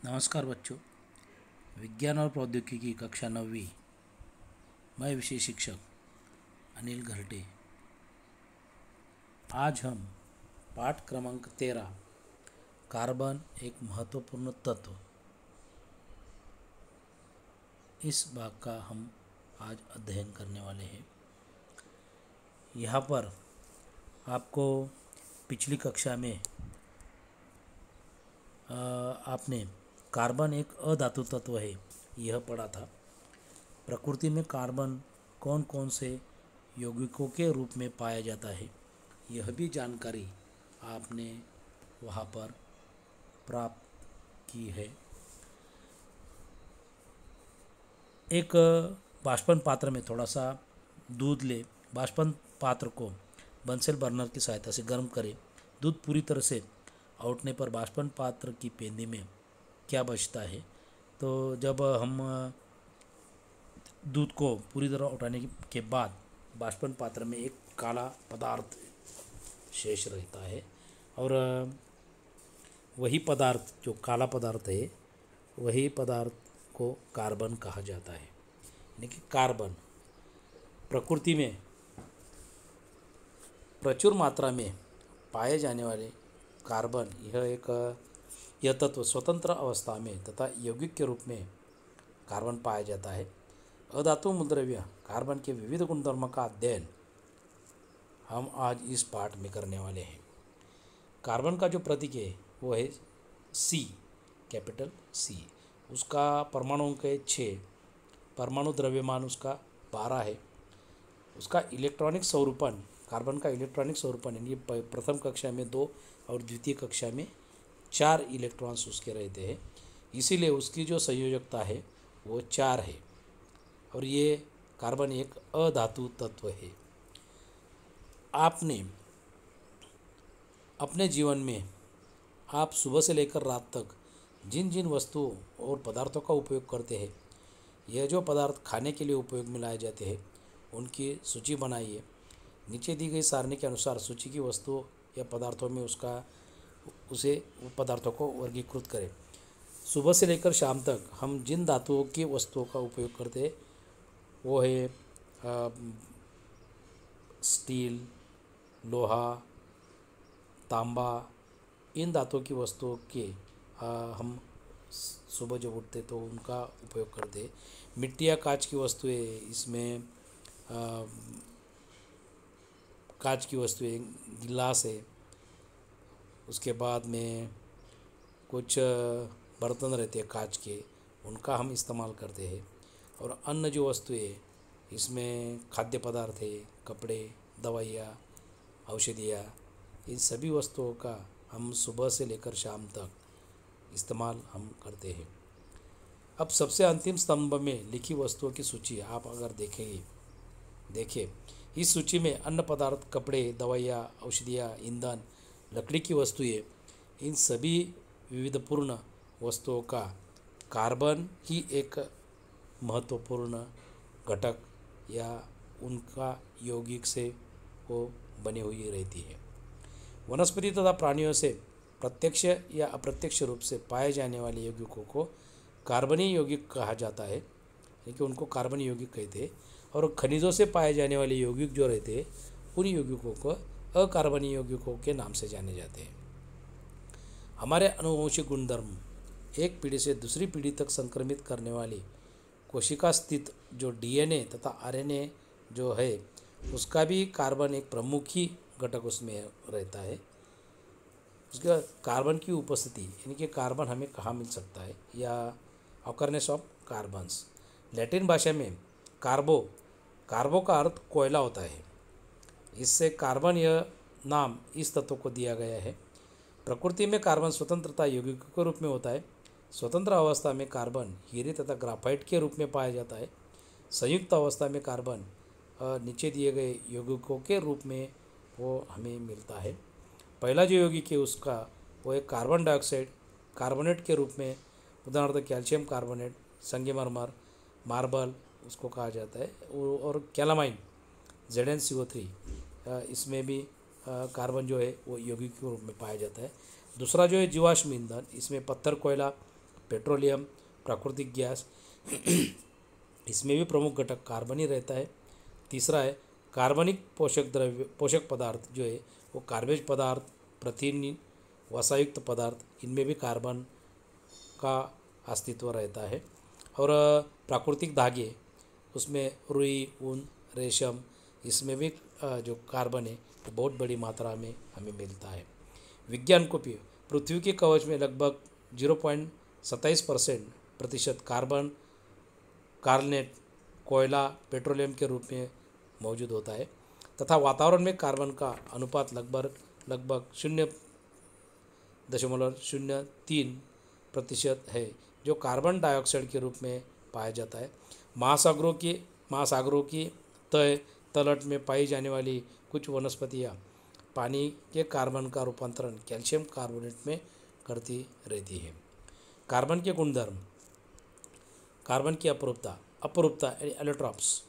नमस्कार बच्चों। विज्ञान और प्रौद्योगिकी कक्षा 9वीं। मैं विषय शिक्षक अनिल घरटे। आज हम पाठ क्रमांक 13 कार्बन एक महत्वपूर्ण तत्व, इस भाग का हम आज अध्ययन करने वाले हैं। यहाँ पर आपको पिछली कक्षा में आपने कार्बन एक अधातु तत्व है यह पढ़ा था। प्रकृति में कार्बन कौन कौन से यौगिकों के रूप में पाया जाता है यह भी जानकारी आपने वहाँ पर प्राप्त की है। एक बाष्पन पात्र में थोड़ा सा दूध ले, बाष्पन पात्र को बंसेल बर्नर की सहायता से गर्म करें। दूध पूरी तरह से आउटने पर बाष्पन पात्र की पेंदी में क्या बचता है, तो जब हम दूध को पूरी तरह उठाने के बाद बाष्पन पात्र में एक काला पदार्थ शेष रहता है और वही पदार्थ जो काला पदार्थ है वही पदार्थ को कार्बन कहा जाता है। यानी कि कार्बन प्रकृति में प्रचुर मात्रा में पाए जाने वाले कार्बन यह तत्व स्वतंत्र अवस्था में तथा यौगिक के रूप में कार्बन पाया जाता है। अधातु मूलद्रव्य कार्बन के विविध गुणधर्मों का अध्ययन हम आज इस पाठ में करने वाले हैं। कार्बन का जो प्रतीक है वो है C, कैपिटल C। उसका परमाणु अंक है 6, परमाणु द्रव्यमान उसका 12 है। उसका इलेक्ट्रॉनिक स्वरूपन, कार्बन का इलेक्ट्रॉनिक स्वरूपन यानी प्रथम कक्षा में 2 और द्वितीय कक्षा में 4 इलेक्ट्रॉन्स उसके रहते हैं, इसीलिए उसकी जो संयोजकता है वो 4 है और ये कार्बन एक अधातु तत्व है। आपने अपने जीवन में आप सुबह से लेकर रात तक जिन जिन वस्तुओं और पदार्थों का उपयोग करते हैं, यह जो पदार्थ खाने के लिए उपयोग में लाए जाते हैं उनकी सूची बनाइए। नीचे दी गई सारणी के अनुसार सूची की वस्तुओं या पदार्थों में उसे पदार्थों को वर्गीकृत करें। सुबह से लेकर शाम तक हम जिन धातुओं की वस्तुओं का उपयोग करते हैं वो है स्टील, लोहा, तांबा। इन धातुओं की वस्तुओं के हम सुबह जब उठते तो उनका उपयोग करते हैं। मिट्टी या कांच की वस्तुएं, इसमें कांच की वस्तुएं, गिलास है। उसके बाद में कुछ बर्तन रहते हैं कांच के, उनका हम इस्तेमाल करते हैं। और अन्य जो वस्तुएं, इसमें खाद्य पदार्थ है, कपड़े, दवाइयाँ, औषधियाँ, इन सभी वस्तुओं का हम सुबह से लेकर शाम तक इस्तेमाल हम करते हैं। अब सबसे अंतिम स्तंभ में लिखी वस्तुओं की सूची आप अगर देखिए, इस सूची में अन्न पदार्थ, कपड़े, दवाइयाँ, औषधियाँ, ईंधन, लकड़ी की वस्तुएं, इन सभी विविधपूर्ण वस्तुओं का कार्बन ही एक महत्वपूर्ण घटक या उनका यौगिक से वो बनी हुई रहती है। वनस्पति तथा प्राणियों से प्रत्यक्ष या अप्रत्यक्ष रूप से पाए जाने वाले यौगिकों को कार्बनीय यौगिक कहा जाता है, क्योंकि उनको कार्बनीय यौगिक कहते हैं। और खनिजों से पाए जाने वाले यौगिक जो रहते हैं उन यौगिकों को अकार्बनीय यौगिकों के नाम से जाने जाते हैं। हमारे आनुवंशिक गुणधर्म एक पीढ़ी से दूसरी पीढ़ी तक संक्रमित करने वाली कोशिका स्थित जो DNA तथा RNA जो है उसका भी कार्बन एक प्रमुख ही घटक उसमें रहता है। उसका कार्बन की उपस्थिति यानी कि कार्बन हमें कहाँ मिल सकता है, या ऑकरनेस ऑफ कार्बन्स। लैटिन भाषा में कार्बो का अर्थ कोयला होता है, इससे कार्बन यह नाम इस तत्व को दिया गया है। प्रकृति में कार्बन स्वतंत्रता यौगिक के रूप में होता है। स्वतंत्र अवस्था में कार्बन हीरे तथा ग्राफाइट के रूप में पाया जाता है। संयुक्त अवस्था में कार्बन नीचे दिए गए यौगिकों के रूप में वो हमें मिलता है। पहला जो यौगिक है उसका वो एक कार्बन डाइऑक्साइड कार्बोनेट के रूप में, उदाहरण कैल्शियम कार्बोनेट, संगमरमर, मार्बल उसको कहा जाता है। और कैलामाइन ZnCO3, इसमें भी कार्बन जो है वो यौगिक के रूप में पाया जाता है। दूसरा जो है जीवाश्म ईंधन, इसमें पत्थर, कोयला, पेट्रोलियम, प्राकृतिक गैस इसमें भी प्रमुख घटक कार्बन ही रहता है। तीसरा है कार्बनिक पोषक पदार्थ जो है वो कार्बेज पदार्थ, प्रथिन, वसायुक्त पदार्थ, इनमें भी कार्बन का अस्तित्व रहता है। और प्राकृतिक धागे, उसमें रुई, ऊन, रेशम, इसमें भी जो कार्बन है वो बहुत बड़ी मात्रा में हमें मिलता है। विज्ञान को भी पृथ्वी के कवच में लगभग 0.27% कार्बन कार्बोनेट, कोयला, पेट्रोलियम के रूप में मौजूद होता है तथा वातावरण में कार्बन का अनुपात लगभग 0.03% है जो कार्बन डाइऑक्साइड के रूप में पाया जाता है। महासागरों की तलहट में पाई जाने वाली कुछ वनस्पतियाँ पानी के कार्बन का रूपांतरण कैल्शियम कार्बोनेट में करती रहती है। कार्बन के गुणधर्म, कार्बन की अपरूपता यानी एलोट्रॉप्स।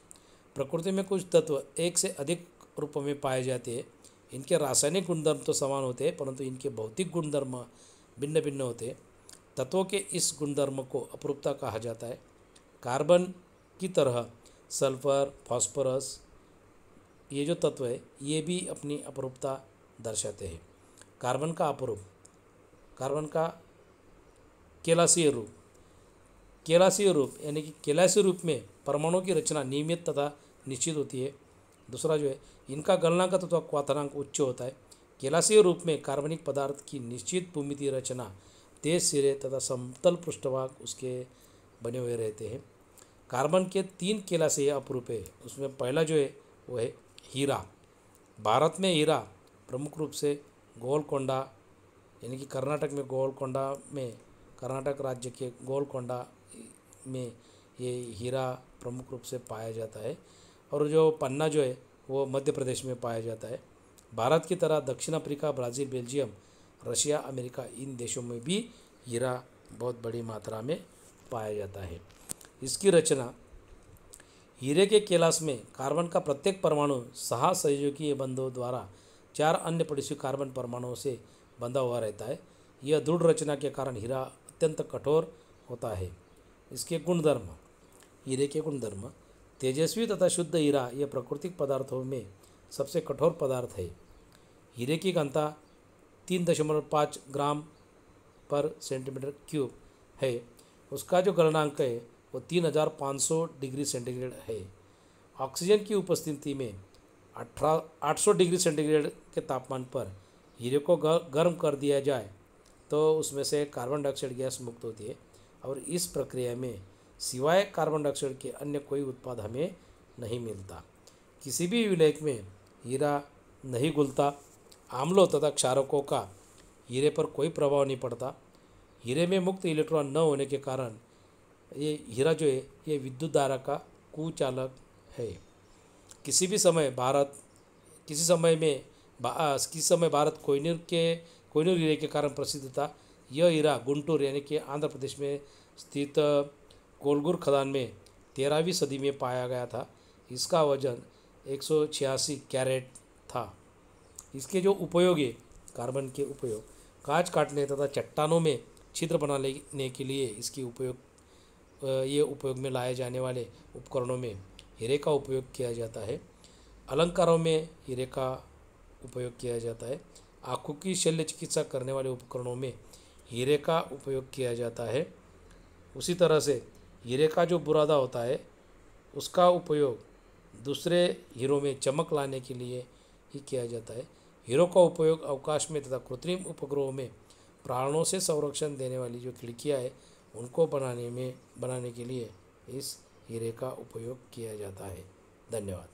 प्रकृति में कुछ तत्व एक से अधिक रूपों में पाए जाते हैं। इनके रासायनिक गुणधर्म तो समान होते हैं परंतु इनके भौतिक गुणधर्म भिन्न भिन्न होते हैं। तत्वों के इस गुणधर्म को अपरूपता कहा जाता है। कार्बन की तरह सल्फर, फास्फोरस, ये जो तत्व है ये भी अपनी अपरूपता दर्शाते हैं। कार्बन का अपरूप, कार्बन का केलासीय रूप यानी कि केलासीय रूप में परमाणुओं की रचना नियमित तथा निश्चित होती है। दूसरा जो है इनका गलनांक तथा क्वाथनांक उच्च होता है। केलासीय रूप में कार्बनिक पदार्थ की निश्चित भूमितीय रचना, तेज सिरे तथा समतल पृष्ठभाग उसके बने हुए रहते हैं। कार्बन के 3 केलासीय अपरूप है। उसमें पहला जो है वो है हीरा। भारत में हीरा प्रमुख रूप से गोलकोंडा यानी कि कर्नाटक में गोलकोंडा में, कर्नाटक राज्य के गोलकोंडा में ये हीरा प्रमुख रूप से पाया जाता है। और जो पन्ना जो है वो मध्य प्रदेश में पाया जाता है। भारत की तरह दक्षिण Africa, Brazil, Belgium, Russia, America, इन देशों में भी हीरा बहुत बड़ी मात्रा में पाया जाता है। इसकी रचना, हीरे के केलास में कार्बन का प्रत्येक परमाणु 6 सहयोगी बंधों द्वारा 4 अन्य पड़ोसी कार्बन परमाणुओं से बंधा हुआ रहता है। यह दृढ़ रचना के कारण हीरा अत्यंत कठोर होता है। इसके गुणधर्म, हीरे के गुणधर्म, तेजस्वी तथा शुद्ध हीरा यह प्राकृतिक पदार्थों में सबसे कठोर पदार्थ है। हीरे की घनता 3.5 ग्राम पर सेंटीमीटर क्यूब है। उसका जो गलनांक है वो 3500 डिग्री सेंटीग्रेड है। ऑक्सीजन की उपस्थिति में 800 डिग्री सेंटीग्रेड के तापमान पर हीरे को गर्म कर दिया जाए तो उसमें से कार्बन डाइऑक्साइड गैस मुक्त होती है और इस प्रक्रिया में सिवाय कार्बन डाइऑक्साइड के अन्य कोई उत्पाद हमें नहीं मिलता। किसी भी विलायक में हीरा नहीं घुलता। आम्लों तथा क्षारकों का हीरे पर कोई प्रभाव नहीं पड़ता। हीरे में मुक्त इलेक्ट्रॉन न होने के कारण ये हीरा जो है ये विद्युत धारा का कुचालक है। किसी समय भारत कोहिनूर हीरे के कारण प्रसिद्ध था। यह हीरा गुंटूर यानी कि आंध्र प्रदेश में स्थित कोलगुर खदान में 13वीं सदी में पाया गया था। इसका वजन 186 कैरेट था। इसके जो उपयोग है, कार्बन के उपयोग, कांच काटने तथा चट्टानों में छिद्र बनाने के लिए इसकी उपयोग में लाए जाने वाले उपकरणों में हीरे का उपयोग किया जाता है। अलंकारों में हीरे का उपयोग किया जाता है। आँखों की शल्य चिकित्सा करने वाले उपकरणों में हीरे का उपयोग किया जाता है। उसी तरह से हीरे का जो बुरादा होता है उसका उपयोग दूसरे हीरों में चमक लाने के लिए ही किया जाता है। हीरो का उपयोग अवकाश में तथा कृत्रिम उपग्रहों में प्राणों से संरक्षण देने वाली जो खिड़कियाँ है उनको बनाने के लिए इस हीरे का उपयोग किया जाता है। धन्यवाद।